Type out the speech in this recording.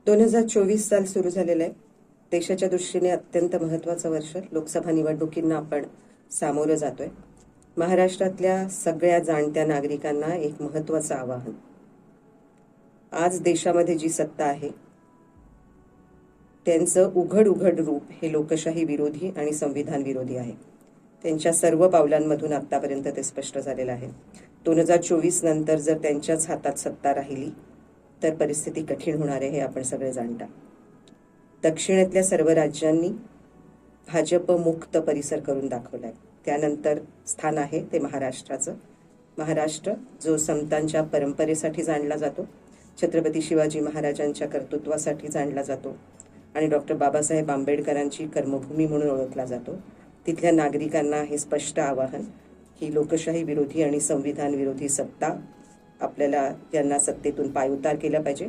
2024 साल सुरू झालेलं आहे. देशाच्या दृष्टीने अत्यंत महत्त्वाचं वर्ष. लोकसभा निवडणुकींना आपण सामोरं जातोय. महाराष्ट्रातल्या सगळ्या जाणत्या नागरिकांना एक महत्त्वाचं आवाहन. आज देशामध्ये जी सत्ता आहे त्यांचं उघड रूप हे लोकशाही विरोधी आणि संविधान विरोधी आहे. त्यांच्या सर्व पावलांमधून आतापर्यंत ते स्पष्ट झालेलं आहे. 2024 नंतर जर त्यांच्याच हातात सत्ता राहिली तर परिस्थिती कठीण होणार आहे, हे आपण सगळे जाणता. दक्षिणेतल्या सर्व राज्यांनी भाजप मुक्त परिसर करून दाखवलाय. त्यानंतर स्थान आहे ते महाराष्ट्राचं. महाराष्ट्र जो संतांच्या परंपरेसाठी जाणला जातो, छत्रपती शिवाजी महाराजांच्या कर्तृत्वासाठी जाणला जातो आणि डॉक्टर बाबासाहेब आंबेडकरांची कर्मभूमी म्हणून ओळखला जातो. तिथल्या नागरिकांना हे स्पष्ट आवाहन की लोकशाही विरोधी आणि संविधान विरोधी सत्ता आपल्याला त्यांना सत्तेतून पायउतार केला पाहिजे.